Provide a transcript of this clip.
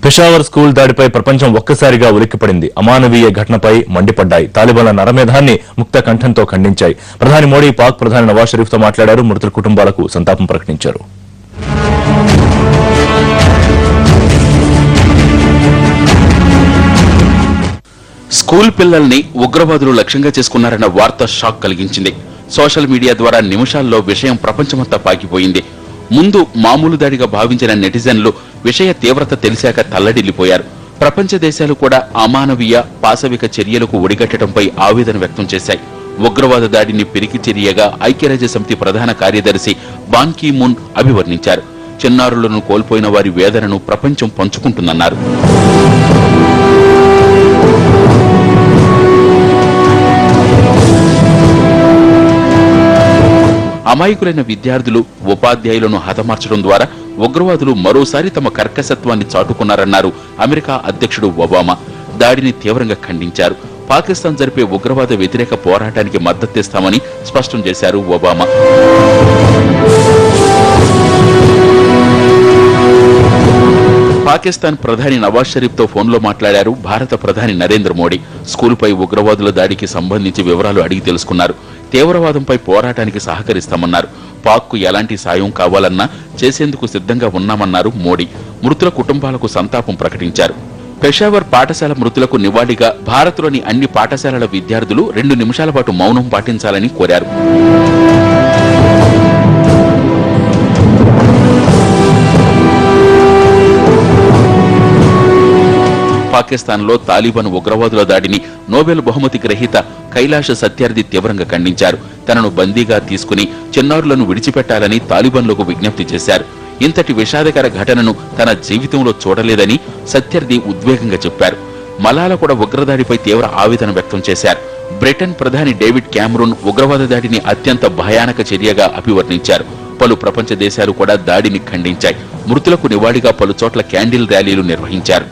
Peshawar school దాడిపై ప్రపంచం ఒక్కసారిగా ఉలిక్కిపడింది. అమానవీయ ఘటనపై మండిపడ్డాయి. తాలిబాన్ల నరమేధాన్ని ముక్త కంఠంతో ఖండించాయి. ప్రధాని మోడీ పాక్ ప్రధాని నవాజ్ షరీఫ్ తో మాట్లాడారు. మృతుల కుటుంబాలకు సంతాపం ప్రకటించారు. స్కూల్ పిల్లల్ని ఉగ్రవాదులు లక్ష్యంగా చేసుకున్నారన్న వార్త షాక్ కలిగించింది. సోషల్ మీడియా ద్వారా నిమిషాల్లో విషయం ప్రపంచమంతా పాకిపోయింది. ముందు మామూలు దాడిగా భావించిన నెటిజన్లు విషయ తీవ్రత తెలిసాక తల్లడిల్లిపోయారు. ప్రపంచ దేశాలు కూడా అమానవీయ పాశవిక చర్యలకు ఒడిగట్టడంపై ఆవేదన వ్యక్తం చేశాయి. ఉగ్రవాద దాడిని పిరికి చర్యగా ఐక్యరాజ్యసమితి ప్రధాన కార్యదర్శి బాన్ కీ మూన్ అభివర్ణించారు. చిన్నారులను కోల్పోయిన వారి వేదనను ప్రపంచం పంచుకుంటుందన్నారు. అమాయకులైన విద్యార్థులు, ఉపాధ్యాయులను హతమార్చడం ద్వారా ఉగ్రవాదులు మరోసారి తమ కర్కశత్వాన్ని చాటుకున్నారన్నారు అమెరికా అధ్యక్షుడు ఒబామా. దాడిని తీవ్రంగా ఖండించారు. పాకిస్తాన్ జరిపే ఉగ్రవాద వ్యతిరేక పోరాటానికి మద్దతిస్తామని స్పష్టం చేశారు ఒబామా. పాకిస్తాన్ ప్రధాని నవాజ్ షరీఫ్ తో ఫోన్లో మాట్లాడారు భారత ప్రధాని నరేంద్ర మోడీ. స్కూలుపై ఉగ్రవాదుల దాడికి సంబంధించి వివరాలు అడిగి తెలుసుకున్నారు. తీవ్రవాదంపై పోరాటానికి సహకరిస్తామన్నారు. పాక్కు ఎలాంటి సాయం కావాలన్నా చేసేందుకు సిద్ధంగా ఉన్నామన్నారు మోడీ. మృతుల కుటుంబాలకు సంతాపం ప్రకటించారు. పెషావర్ పాఠశాల మృతులకు నివాళిగా భారత్లోని అన్ని పాఠశాలల విద్యార్థులు 2 నిమిషాల పాటు మౌనం పాటించాలని కోరారు. పాకిస్తాన్లో తాలిబాన్ ఉగ్రవాదుల దాడిని నోబెల్ బహుమతి గ్రహీత కైలాష్ సత్యార్థి తీవ్రంగా ఖండించారు. తనను బందీగా తీసుకుని చిన్నారులను విడిచిపెట్టాలని తాలిబాన్లకు విజ్ఞప్తి చేశారు. ఇంతటి విషాదకర ఘటనను తన జీవితంలో చూడలేదని సత్యార్థి ఉద్వేగంగా చెప్పారు. మలాలా కూడా ఉగ్రదాడిపై తీవ్ర ఆవేదన వ్యక్తం చేశారు. బ్రిటన్ ప్రధాని డేవిడ్ క్యామరూన్ ఉగ్రవాద దాడిని అత్యంత భయానక చర్యగా అభివర్ణించారు. పలు ప్రపంచ దేశాలు కూడా దాడిని ఖండించాయి. మృతులకు నివాళిగా పలు చోట్ల క్యాండిల్ ర్యాలీలు నిర్వహించారు.